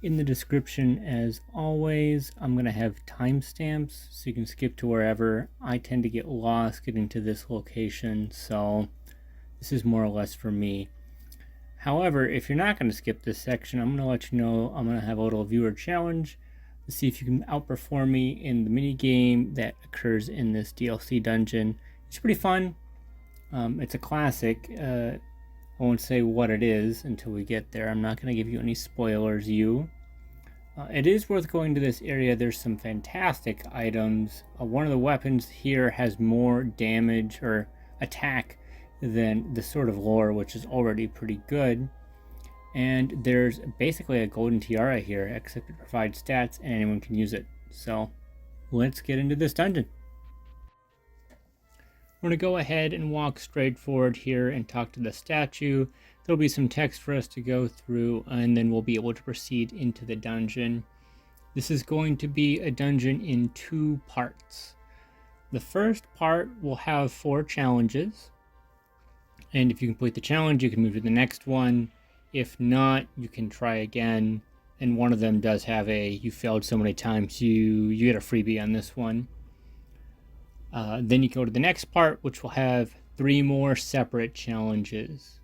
In the description, as always, I'm going to have timestamps so you can skip to wherever. I tend to get lost getting to this location, so this is more or less for me. However, if you're not going to skip this section, I'm going to let you know I'm going to have a little viewer challenge to see if you can outperform me in the mini game that occurs in this DLC dungeon. It's pretty fun. It's a classic. I won't say what it is until we get there. I'm not going to give you any spoilers, It is worth going to this area. There's some fantastic items. One of the weapons here has more damage or attack than the Sword of Lore, which is already pretty good. And there's basically a golden tiara here, except it provides stats and anyone can use it. So let's get into this dungeon. We're going to go ahead and walk straight forward here and talk to the statue. There'll be some text for us to go through, and then we'll be able to proceed into the dungeon. This is going to be a dungeon in 2 parts. The first part will have 4 challenges, and if you complete the challenge, you can move to the next one. If not, you can try again, and one of them does have you failed so many times, you get a freebie on this one. Then you go to the next part, which will have 3 more separate challenges.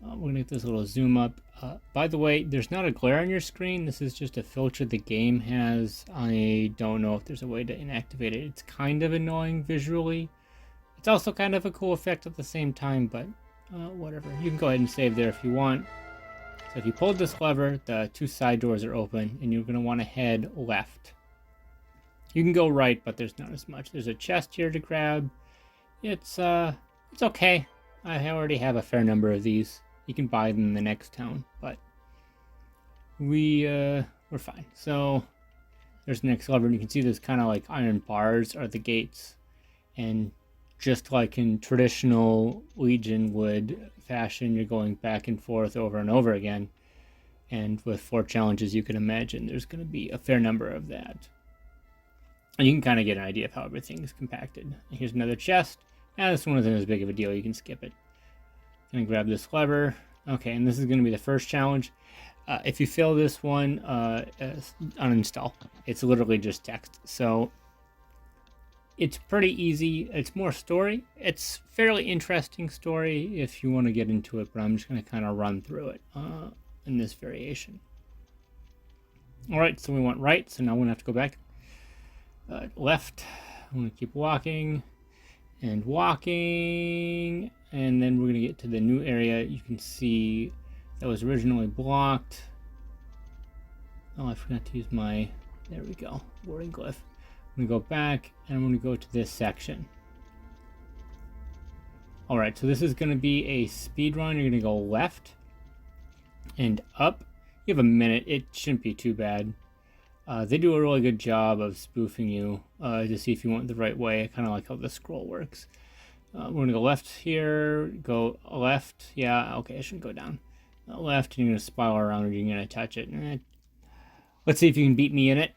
We're going to get this little zoom up. By the way, there's not a glare on your screen. This is just a filter the game has. I don't know if there's a way to inactivate it. It's kind of annoying visually. It's also kind of a cool effect at the same time, but whatever. You can go ahead and save there if you want. So if you pulled this lever, the 2 side doors are open, and you're going to want to head left. You can go right, but there's not as much. There's a chest here to grab. It's okay. I already have a fair number of these. You can buy them in the next town, but we're fine. So there's the next lever, and you can see there's kind of like iron bars are the gates, and just like in traditional Legionwood fashion, you're going back and forth over and over again. And with 4 challenges, you can imagine there's going to be a fair number of that. And you can kind of get an idea of how everything is compacted. And here's another chest. This one isn't as big of a deal. You can skip it. Gonna grab this lever. Okay, and this is going to be the first challenge. If you fail this one, uninstall. It's literally just text. So it's pretty easy. It's more story. It's fairly interesting story if you want to get into it, but I'm just going to kind of run through it in this variation. All right, so we went right. So now we're going to have to go back. Left. I'm going to keep walking and walking, and then we're going to get to the new area. You can see that was originally blocked. Oh, I forgot to use my, there we go, wording glyph. I'm going to go back, and I'm going to go to this section. All right, so this is going to be a speed run. You're going to go left and up. You have a minute. It shouldn't be too bad. They do a really good job of spoofing you to see if you went the right way. I kind of like how the scroll works. We're going to go left here, go left. Yeah, okay, I shouldn't go down. Left, and you're going to spiral around, and you're going to touch it. Let's see if you can beat me in it.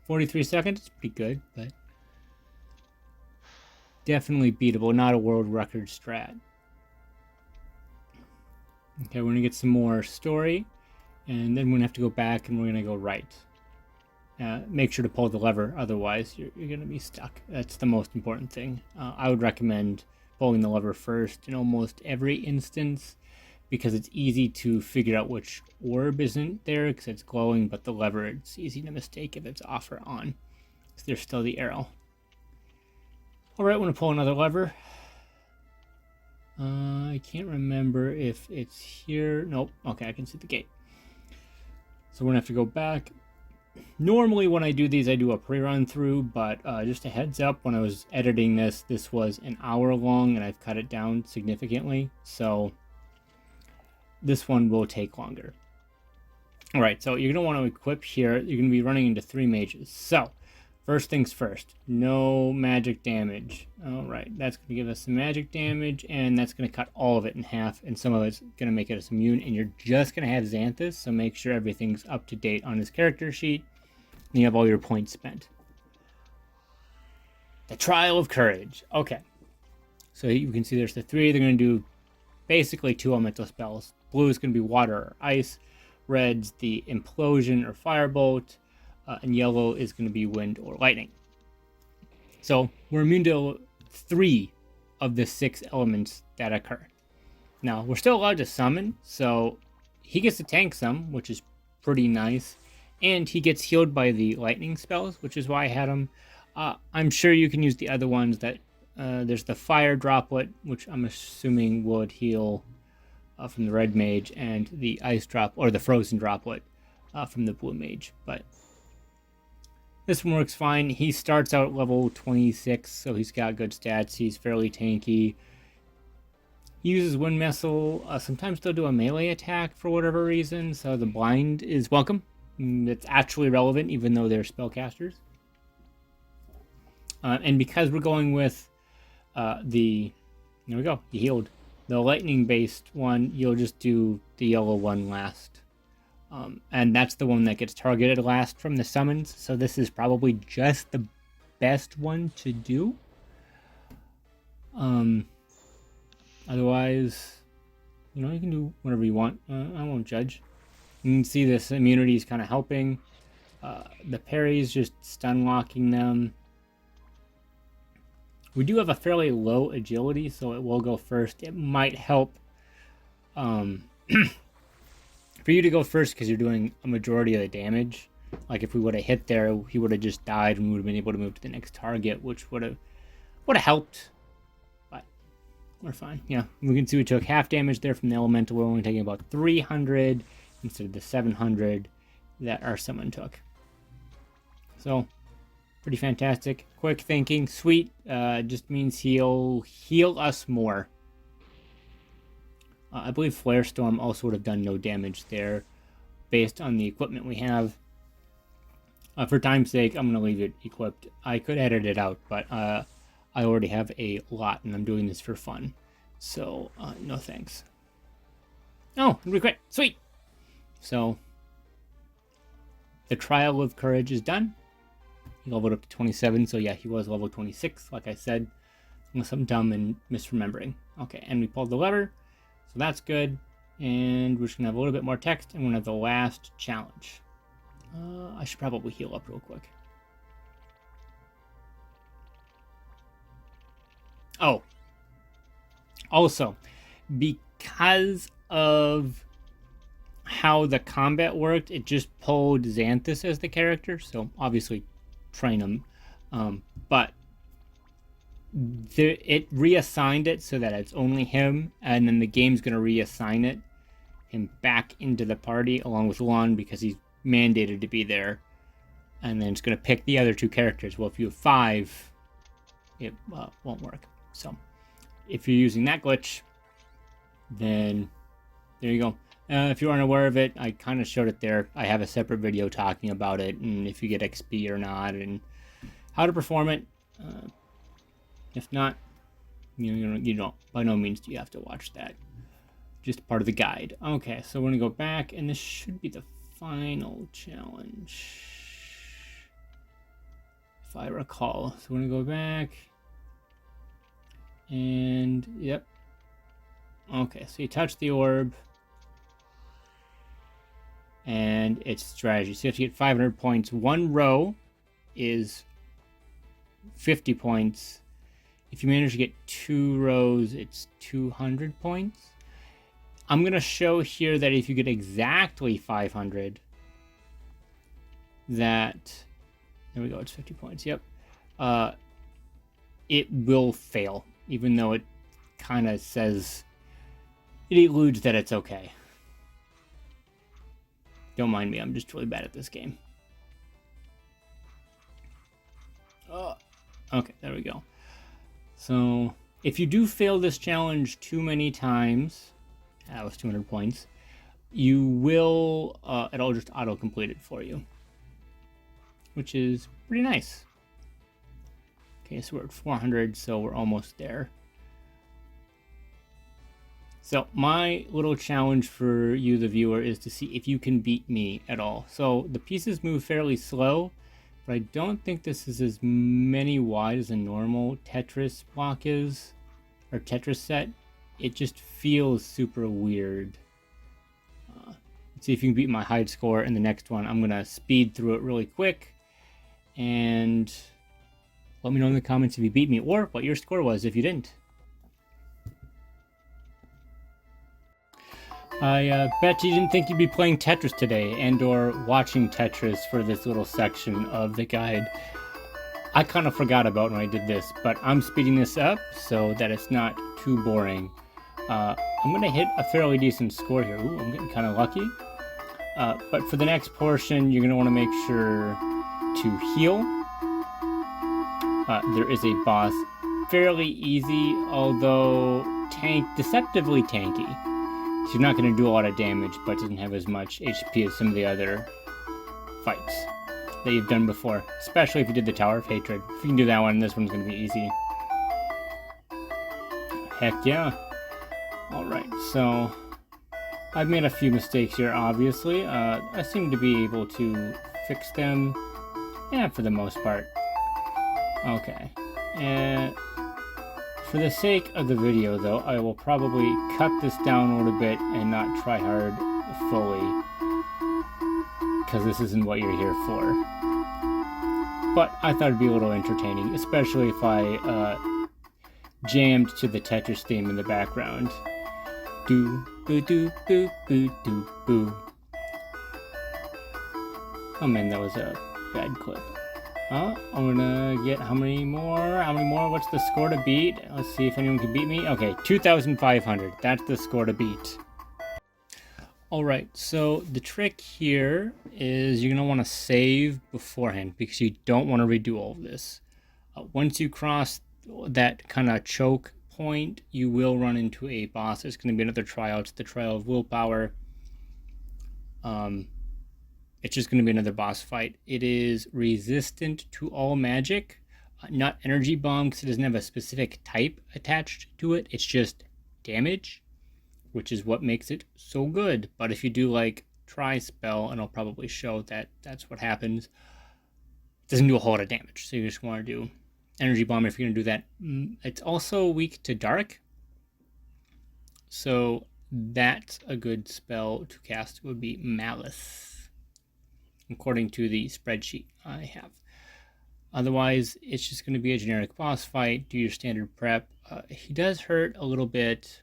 43 seconds, it's pretty good, but definitely beatable. Not a world record strat. Okay, we're going to get some more story, and then we're going to have to go back, and we're going to go right. Make sure to pull the lever, otherwise you're going to be stuck. That's the most important thing. I would recommend pulling the lever first in almost every instance, because it's easy to figure out which orb isn't there because it's glowing, but the lever, it's easy to mistake if it's off or on. So there's still the arrow. All right, I'm going to pull another lever. I can't remember if it's here. Nope. Okay, I can see the gate. So we're going to have to go back. Normally when I do these, I do a pre-run through, but just a heads up, when I was editing this was an hour long, and I've cut it down significantly. So this one will take longer. All right, so you're going to want to equip here. You're going to be running into 3 mages. So first things first, no magic damage. All right, that's going to give us some magic damage, and that's going to cut all of it in half, and some of it's going to make us immune, and you're just going to have Xanthus, so make sure everything's up to date on his character sheet, and you have all your points spent. The Trial of Courage. Okay, so you can see there's the 3. They're going to do basically 2 elemental spells. Blue is going to be water or ice. red's the implosion or firebolt, and yellow is going to be wind or lightning. So we're immune to 3 of the 6 elements that occur. Now, we're still allowed to summon, so he gets to tank some, which is pretty nice. And he gets healed by the lightning spells, which is why I had him. I'm sure you can use the other ones that... there's the fire droplet, which I'm assuming would heal from the red mage, and the ice drop, or the frozen droplet from the blue mage. But this one works fine. He starts out level 26, so he's got good stats. He's fairly tanky. He uses Wind Missile. Sometimes they'll do a melee attack for whatever reason, so the blind is welcome. It's actually relevant, even though they're spellcasters. And because we're going with there we go, he healed. The lightning-based one, you'll just do the yellow one last. And that's the one that gets targeted last from the summons, so this is probably just the best one to do. Otherwise, you know, you can do whatever you want. I won't judge. You can see this immunity is kind of helping. The parries just stun locking them. We do have a fairly low agility, so it will go first. It might help for you to go first because you're doing a majority of the damage. Like if we would have hit there, he would have just died and we would have been able to move to the next target, which would have helped. But we're fine. Yeah, we can see we took half damage there from the elemental. We're only taking about 300 instead of the 700 that our summon took. So pretty fantastic. Quick thinking, sweet. Just means he'll heal us more. I believe Flare Storm also would have done no damage there based on the equipment we have. For time's sake, I'm going to leave it equipped. I could edit it out, but I already have a lot and I'm doing this for fun. So, no thanks. Oh, we quit. Sweet. So, the Trial of Courage is done. He leveled up to 27, so yeah, he was level 26, like I said. Unless I'm dumb and misremembering. Okay, and we pulled the lever, so that's good. And we're just going to have a little bit more text, and we're going to have the last challenge. I should probably heal up real quick. Oh. Also, because of how the combat worked, it just pulled Xanthus as the character, so obviously train him, but it reassigned it so that it's only him, and then the game's going to reassign him back into the party along with Lon because he's mandated to be there, and then it's going to pick the other 2 characters. Well, if you have 5, it won't work. So if you're using that glitch, then there you go. If you aren't aware of it, I kind of showed it there. I have a separate video talking about it, and if you get XP or not, and how to perform it. If not, you don't. By no means do you have to watch that. Just part of the guide. Okay, so we're going to go back, and this should be the final challenge, if I recall. So we're going to go back, and yep. Okay, so you touch the orb. And it's strategy. So you have to get 500 points. 1 row is 50 points. If you manage to get 2 rows, it's 200 points. I'm going to show here that if you get exactly 500, that... There we go, it's 50 points, yep. It will fail, even though it kind of says... It eludes that it's okay. Don't mind me, I'm just really bad at this game. Oh, okay, there we go. So, if you do fail this challenge too many times, that was 200 points, you will, it'll just auto-complete it for you. Which is pretty nice. Okay, so we're at 400, so we're almost there. So my little challenge for you, the viewer, is to see if you can beat me at all. So the pieces move fairly slow, but I don't think this is as many wide as a normal Tetris block is, or Tetris set. It just feels super weird. See if you can beat my hide score in the next one. I'm going to speed through it really quick. And let me know in the comments if you beat me or what your score was if you didn't. I bet you didn't think you'd be playing Tetris today and or watching Tetris for this little section of the guide. I kind of forgot about when I did this, but I'm speeding this up so that it's not too boring. I'm going to hit a fairly decent score here. Ooh, I'm getting kind of lucky. But for the next portion, you're going to want to make sure to heal. There is a boss. Fairly easy, although deceptively tanky. So you're not going to do a lot of damage, but doesn't have as much HP as some of the other fights that you've done before. Especially if you did the Tower of Hatred. If you can do that one, this one's going to be easy. Heck yeah. Alright, so I've made a few mistakes here, obviously. I seem to be able to fix them. Yeah, for the most part. Okay. And for the sake of the video, though, I will probably cut this down a little bit and not try hard fully, because this isn't what you're here for. But I thought it'd be a little entertaining, especially if I jammed to the Tetris theme in the background. Do boo doo boo boo doo boo. Oh man, that was a bad clip. I'm gonna get how many more? What's the score to beat? Let's see if anyone can beat me. Okay, 2,500. That's the score to beat. Alright, so the trick here is you're gonna want to save beforehand because you don't want to redo all of this. Once you cross that kind of choke point, you will run into a boss. It's going to be another trial. It's the trial of willpower. It's just going to be another boss fight. It is resistant to all magic, not energy bomb because it doesn't have a specific type attached to it. It's just damage, which is what makes it so good. But if you do like try spell, and I'll probably show that that's what happens, it doesn't do a whole lot of damage. So you just want to do energy bomb if you're going to do that. It's also weak to dark, so that's a good spell to cast. It would be Malice, according to the spreadsheet I have. Otherwise, it's just going to be a generic boss fight. Do your standard prep. He does hurt a little bit,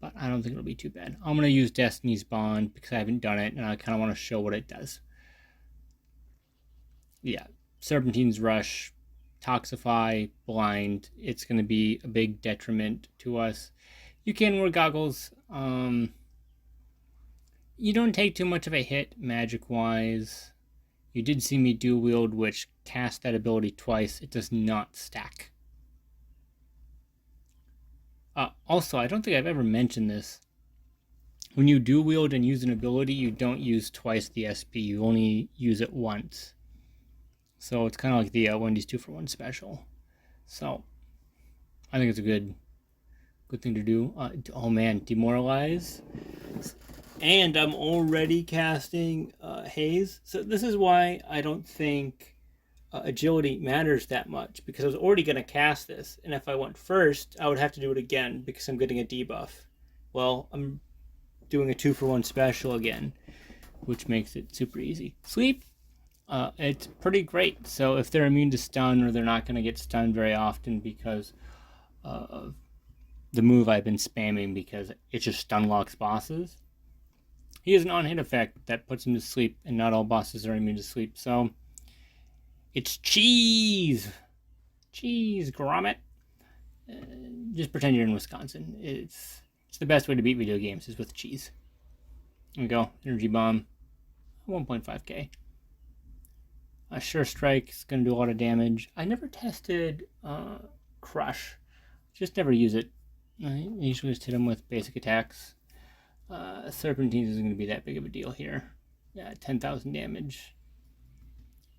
but I don't think it'll be too bad. I'm going to use Destiny's Bond because I haven't done it, and I kind of want to show what it does. Yeah, Serpentine's Rush, Toxify, Blind. It's going to be a big detriment to us. You can wear goggles. You don't take too much of a hit magic-wise. You did see me dual wield, which cast that ability twice. It does not stack. Also, I don't think I've ever mentioned this. When you dual wield and use an ability, you don't use twice the SP. You only use it once. So it's kind of like the Wendy's 2-for-1 special. So I think it's a good thing to do. Oh man, Demoralize. And I'm already casting Haze. So this is why I don't think agility matters that much, because I was already going to cast this. And if I went first, I would have to do it again because I'm getting a debuff. Well, I'm doing a 2-for-1 special again, which makes it super easy. Sleep, it's pretty great. So if they're immune to stun, or they're not going to get stunned very often because of the move I've been spamming, because it just stun locks bosses, he has an on-hit effect that puts him to sleep, and not all bosses are immune to sleep. So it's cheese. Cheese, grommet. Just pretend you're in Wisconsin. It's the best way to beat video games is with cheese. There we go. Energy Bomb. 1.5k. Sure Strike is going to do a lot of damage. I never tested Crush. Just never use it. I usually just hit him with basic attacks. Serpentine isn't going to be that big of a deal here. Yeah, 10,000 damage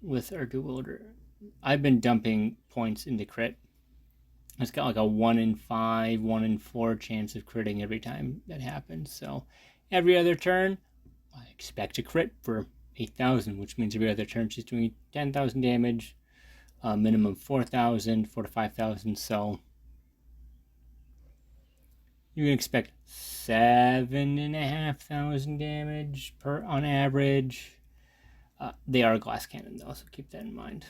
with our dual wielder. I've been dumping points into crit. It's got like a 1 in 5, 1 in 4 chance of critting every time that happens. So every other turn, I expect a crit for 8,000, which means every other turn she's doing 10,000 damage, minimum 4,000, 4 to 5,000. So You can expect 7,500 damage on average. They are a glass cannon though, so keep that in mind.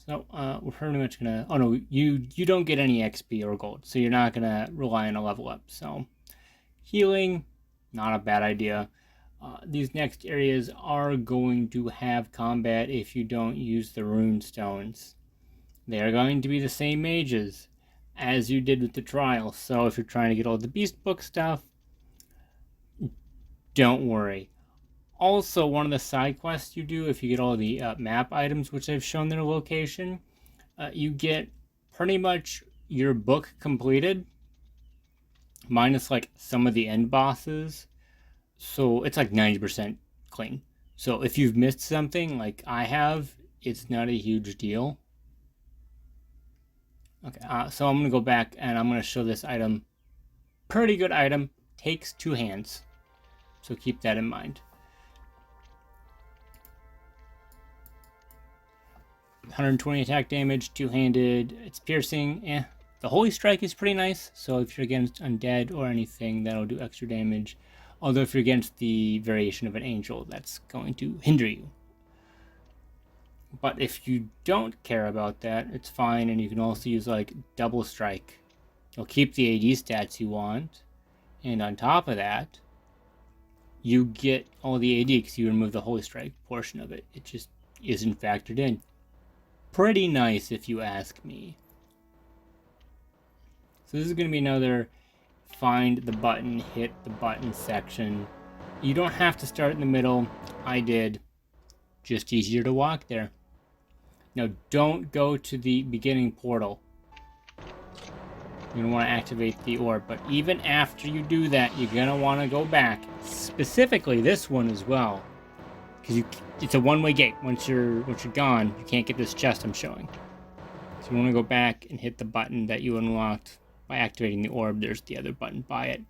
So we're pretty much gonna. Oh no, you don't get any XP or gold, so you're not gonna rely on a level up. So healing, not a bad idea. These next areas are going to have combat if you don't use the rune stones. They are going to be the same mages as you did with the trial. So if you're trying to get all the beast book stuff, don't worry. Also, one of the side quests you do, if you get all the map items which I've shown their location, you get pretty much your book completed, minus like some of the end bosses. So it's like 90% clean. So if you've missed something like I have, it's not a huge deal. Okay, so I'm going to go back and I'm going to show this item. Pretty good item. Takes 2 hands. So keep that in mind. 120 attack damage, 2-handed. It's piercing. The Holy Strike is pretty nice. So if you're against undead or anything, that'll do extra damage. Although if you're against the variation of an angel, that's going to hinder you. But if you don't care about that, it's fine. And you can also use like double strike. You'll keep the AD stats you want. And on top of that, you get all the AD because you remove the Holy Strike portion of it. It just isn't factored in. Pretty nice if you ask me. So this is going to be another find the button, hit the button section. You don't have to start in the middle. I did. Just easier to walk there. Now don't go to the beginning portal. You're going to want to activate the orb. But even after you do that, you're going to want to go back. Specifically this one as well. Because it's a one-way gate. Once you're gone, you can't get this chest I'm showing. So you want to go back and hit the button that you unlocked by activating the orb. There's the other button by it,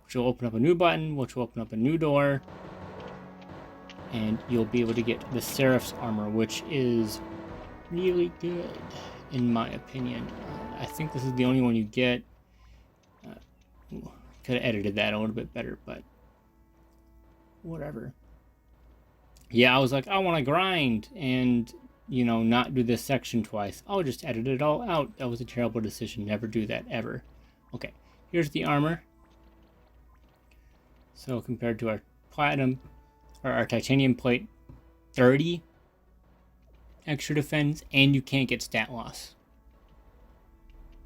which will open up a new button, which will open up a new door. And you'll be able to get the Seraph's armor, which is really good, in my opinion. I think this is the only one you get. Could have edited that a little bit better, but whatever. Yeah, I was like, I want to grind and, you know, not do this section twice. I'll just edit it all out. That was a terrible decision. Never do that, ever. Okay, here's the armor. So compared to our platinum, or our titanium plate, 30 extra defense, and you can't get stat loss.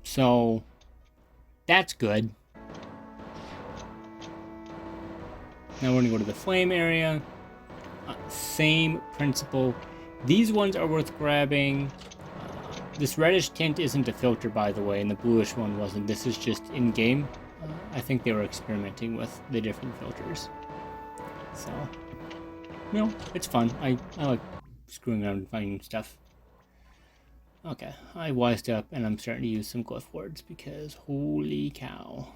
So, that's good. Now we're going to go to the flame area. Same principle. These ones are worth grabbing. This reddish tint isn't a filter, by the way, and the bluish one wasn't. This is just in-game. I think they were experimenting with the different filters. So, you know, it's fun. I like screwing around and finding stuff. Okay, I wised up, and I'm starting to use some glyph words because holy cow.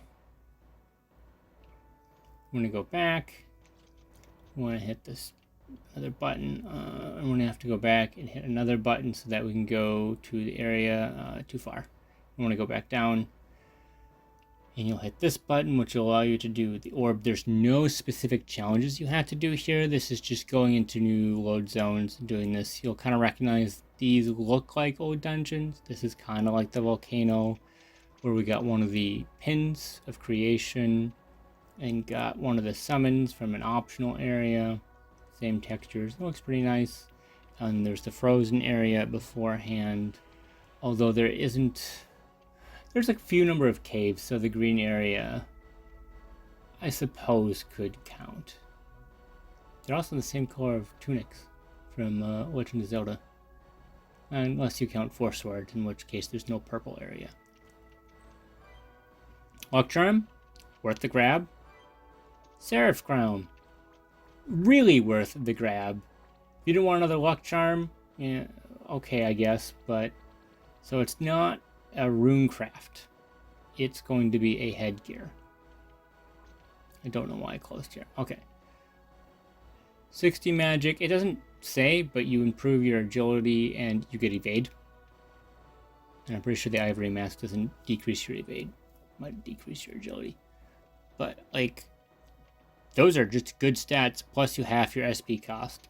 I'm going to go back. I want to hit this other button. I'm going to have to go back and hit another button so that we can go to the area too far. I want to go back down. And you'll hit this button, which will allow you to do the orb. There's no specific challenges you have to do here. This is just going into new load zones and doing this. You'll kind of recognize these look like old dungeons. This is kind of like the volcano where we got one of the pins of creation and got one of the summons from an optional area. Same textures. It looks pretty nice. And there's the frozen area beforehand. Although there isn't... There's a few number of caves, so the green area, I suppose, could count. They're also the same color of tunics from Legend of Zelda. Unless you count Four Swords, in which case there's no purple area. Luck Charm, worth the grab. Seraph Crown, really worth the grab. If you didn't want another Luck Charm, yeah, okay, I guess, but... So it's not a runecraft. It's going to be a headgear. I don't know why I closed here. Okay. 60 magic. It doesn't say, but you improve your agility and you get evade. And I'm pretty sure the ivory mask doesn't decrease your evade. Might decrease your agility. But, like, those are just good stats, plus you half your SP cost.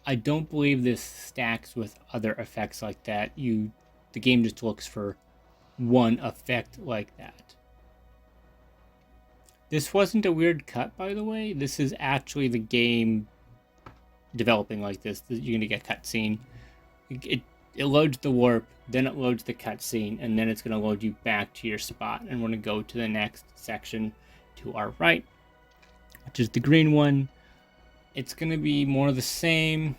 I don't believe this stacks with other effects like that. The game just looks for one effect like that. This wasn't a weird cut, by the way. This is actually the game developing like this. You're going to get a cutscene. It loads the warp, then it loads the cutscene, and then it's going to load you back to your spot. And we're going to go to the next section to our right, which is the green one. It's going to be more of the same.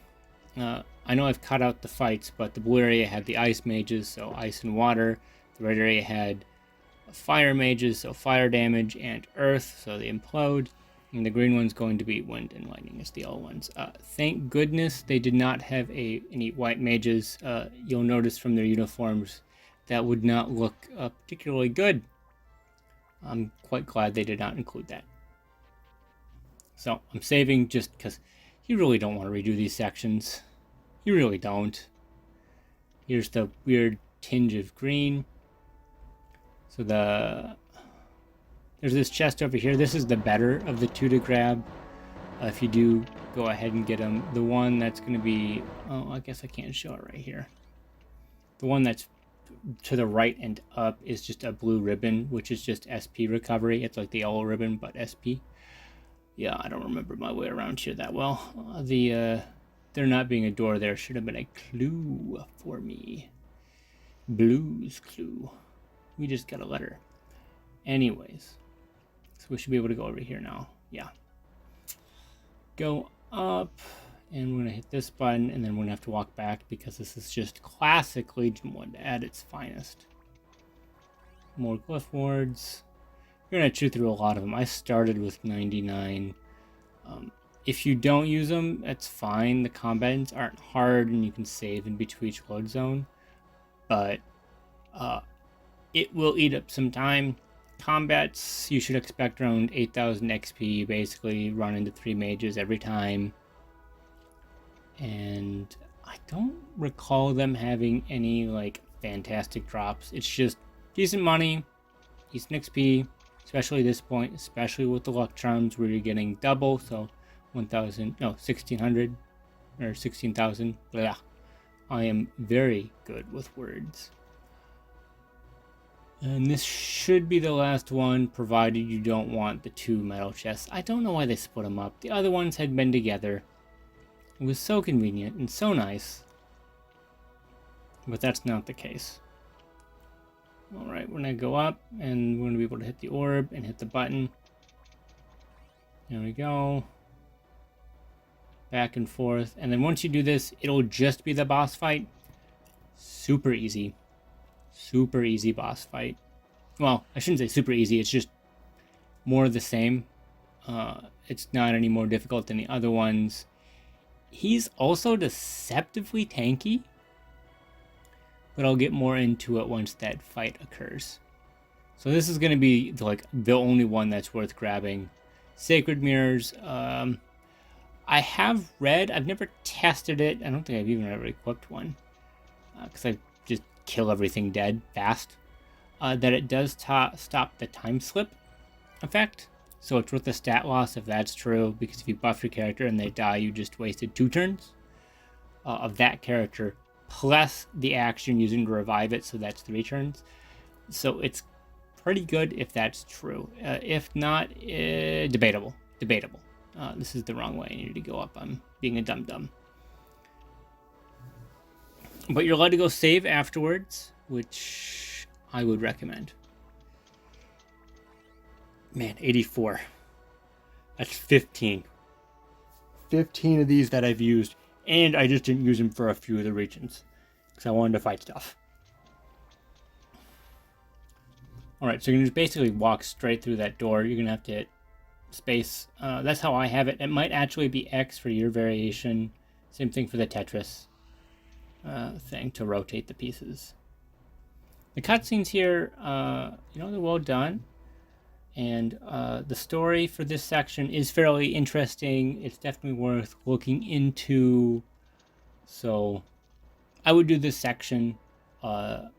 I know I've cut out the fights, but the blue area had the ice mages, so ice and water. The red area had fire mages, so fire damage, and earth, so they implode. And the green one's going to be wind and lightning as the yellow ones. Thank goodness they did not have any white mages. You'll notice from their uniforms that would not look particularly good. I'm quite glad they did not include that. So I'm saving just because you really don't want to redo these sections. You really don't. Here's the weird tinge of green. So there's this chest over here. This is the better of the two to grab. If you do go ahead and get them. The one that's going to be... Oh, I guess I can't show it right here. The one that's to the right and up is just a blue ribbon, which is just SP recovery. It's like the yellow ribbon, but SP. Yeah, I don't remember my way around here that well. There not being a door there should have been a clue for me. Blues clue. We just got a letter. Anyways. So we should be able to go over here now. Yeah. Go up. And we're going to hit this button. And then we're going to have to walk back because this is just classic Legionwood at its finest. More glyph wards. You're going to chew through a lot of them. I started with 99. If you don't use them, that's fine. The combats aren't hard and you can save in between each load zone. But it will eat up some time. Combats, you should expect around 8,000 XP. Basically run into 3 mages every time. And I don't recall them having any like fantastic drops. It's just decent money, decent XP. Especially this point, especially with the luck charms where you're getting double, so 1,600 or 16,000. Yeah, I am very good with words. And this should be the last one, provided you don't want the 2 metal chests. I don't know why they split them up. The other ones had been together. It was so convenient and so nice. But that's not the case. Alright, we're going to go up, and we're going to be able to hit the orb and hit the button. There we go. Back and forth. And then once you do this, it'll just be the boss fight. Super easy. Super easy boss fight. Well, I shouldn't say super easy, it's just more of the same. It's not any more difficult than the other ones. He's also deceptively tanky. But I'll get more into it once that fight occurs. So this is going to be like the only one that's worth grabbing. Sacred Mirrors. I have read, I've never tested it. I don't think I've even ever equipped one. Because I just kill everything dead fast. That it does stop the time slip effect. So it's worth the stat loss if that's true. Because if you buff your character and they die, you just wasted 2 turns of that character. Plus the action using to revive it, so that's 3 turns. So it's pretty good if that's true. If not, debatable. Debatable. This is the wrong way. I needed to go up. I'm being a dum-dum. But you're allowed to go save afterwards, which I would recommend. Man, 84. That's 15. 15 of these that I've used. And I just didn't use them for a few of the regions. Because I wanted to fight stuff. Alright, so you're going to just basically walk straight through that door. You're going to have to hit space. That's how I have it. It might actually be X for your variation. Same thing for the Tetris thing to rotate the pieces. The cutscenes here, they're well done. And the story for this section is fairly interesting. It's definitely worth looking into. So I would do this section on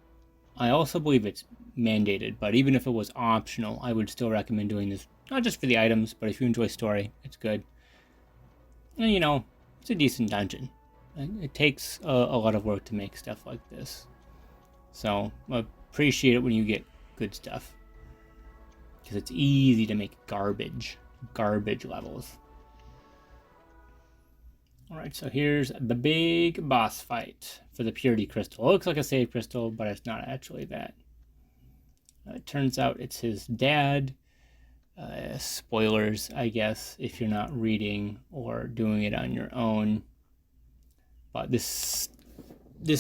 I also believe it's mandated, but even if it was optional, I would still recommend doing this. Not just for the items, but if you enjoy story, it's good. And you know, it's a decent dungeon. And it takes a lot of work to make stuff like this. So, I appreciate it when you get good stuff. Because it's easy to make garbage levels. Alright, so here's the big boss fight for the Purity Crystal. It looks like a save crystal, but it's not actually that. It turns out it's his dad. Spoilers, I guess, if you're not reading or doing it on your own. But this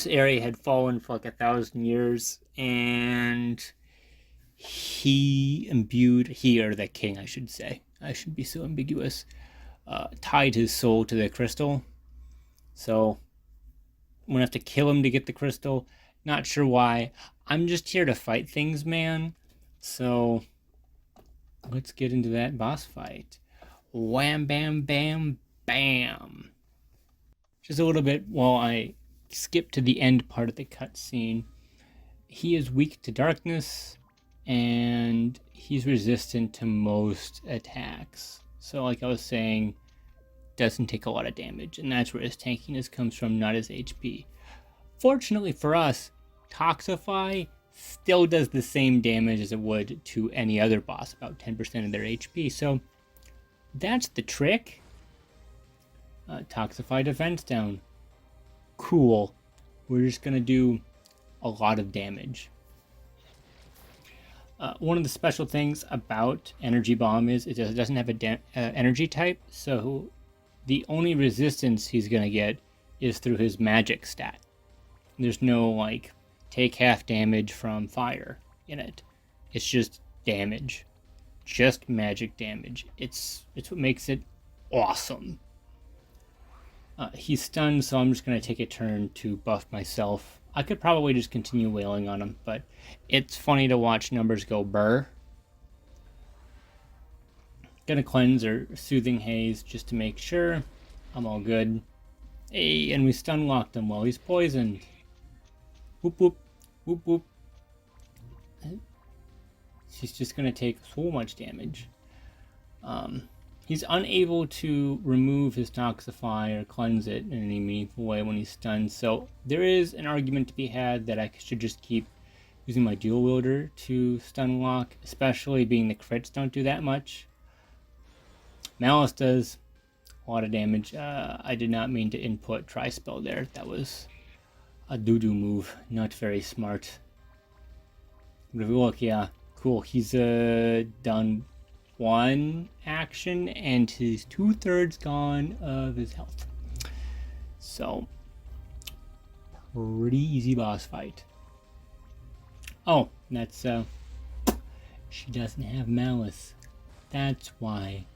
area had fallen for like 1,000 years, and he, or the king, I should say. I should be so ambiguous. Tied his soul to the crystal. So I'm gonna have to kill him to get the crystal. Not sure why. I'm just here to fight things, man. So let's get into that boss fight. Wham, bam, bam, bam. Just a little bit while I skip to the end part of the cutscene. He is weak to darkness, and he's resistant to most attacks. So like I was saying, doesn't take a lot of damage, and that's where his tankiness comes from, not his HP. Fortunately for us, Toxify still does the same damage as it would to any other boss, about 10% of their HP. So that's the trick. Toxify defense down. Cool. We're just going to do a lot of damage. One of the special things about Energy Bomb is it doesn't have a energy type, so the only resistance he's going to get is through his magic stat. There's no, like, take half damage from fire in it. It's just damage. Just magic damage. It's what makes it awesome. He's stunned, so I'm just going to take a turn to buff myself. I could probably just continue wailing on him, but it's funny to watch numbers go burr. Gonna cleanse or soothing haze just to make sure I'm all good. Hey, and we stun locked him while he's poisoned. Whoop whoop, whoop whoop. She's just gonna take so much damage. He's unable to remove his Toxify or cleanse it in any meaningful way when he's stunned, so there is an argument to be had that I should just keep using my dual wielder to stun lock, especially being the crits don't do that much. Malice does a lot of damage. I did not mean to input Tri-Spell there. That was a doo-doo move, not very smart. But if we look, yeah, cool. He's done one action and he's 2/3 gone of his health. So, pretty easy boss fight. Oh, that's she doesn't have Malice. That's why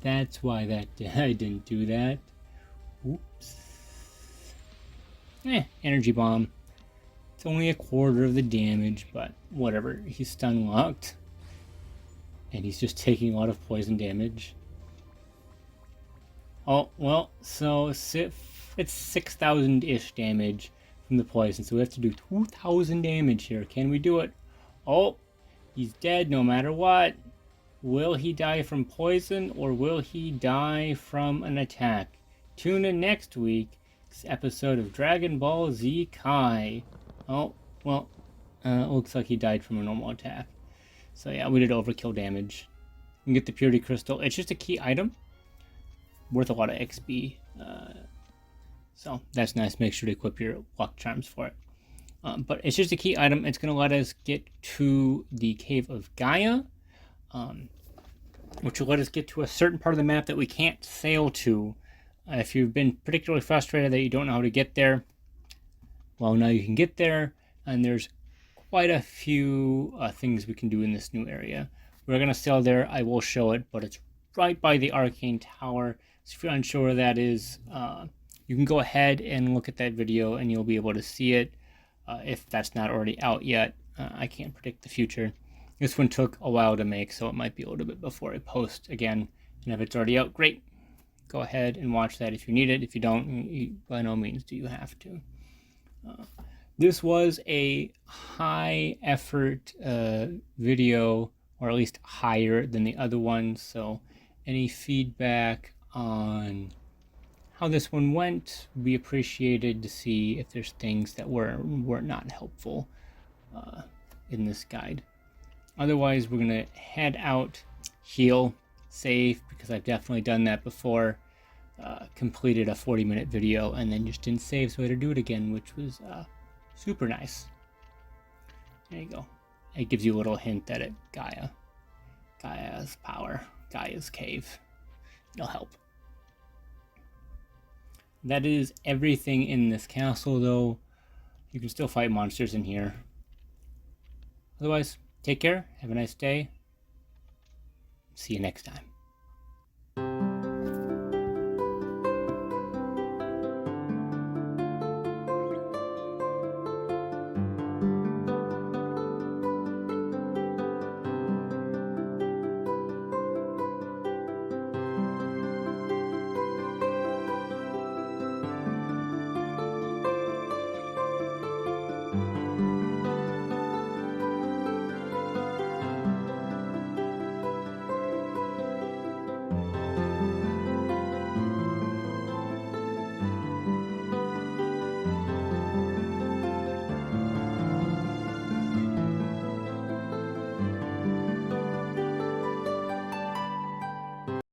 that I didn't do that. Oops. Energy Bomb. It's only 1/4 of the damage, but whatever. He's stun locked. And he's just taking a lot of poison damage. Oh, well, so it's 6,000-ish damage from the poison. So we have to do 2,000 damage here. Can we do it? Oh, he's dead no matter what. Will he die from poison or will he die from an attack? Tune in next week's episode of Dragon Ball Z Kai. Oh, well, looks like he died from a normal attack. So yeah, we did overkill damage. You can get the Purity Crystal. It's just a key item. Worth a lot of XP. So that's nice. Make sure to equip your luck charms for it. But it's just a key item. It's going to let us get to the Cave of Gaia. Which will let us get to a certain part of the map that we can't sail to. If you've been particularly frustrated that you don't know how to get there, well, now you can get there, and there's quite a few things we can do in this new area. We're going to sail there. I will show it, but it's right by the Arcane Tower. So if you're unsure where that is, you can go ahead and look at that video, and you'll be able to see it if that's not already out yet. I can't predict the future. This one took a while to make, so it might be a little bit before I post again. And if it's already out, great. Go ahead and watch that if you need it. If you don't, by no means do you have to. This was a high effort video, or at least higher than the other ones. So any feedback on how this one went, we appreciated to see if there's things that were not helpful in this guide. Otherwise, we're gonna head out, heal, save, because I've definitely done that before. Completed a 40-minute video and then just didn't save, so I had to do it again, which was super nice. There you go. It gives you a little hint that Gaia's power, Gaia's cave. It'll help. That is everything in this castle, though. You can still fight monsters in here. Otherwise, take care, have a nice day. See you next time.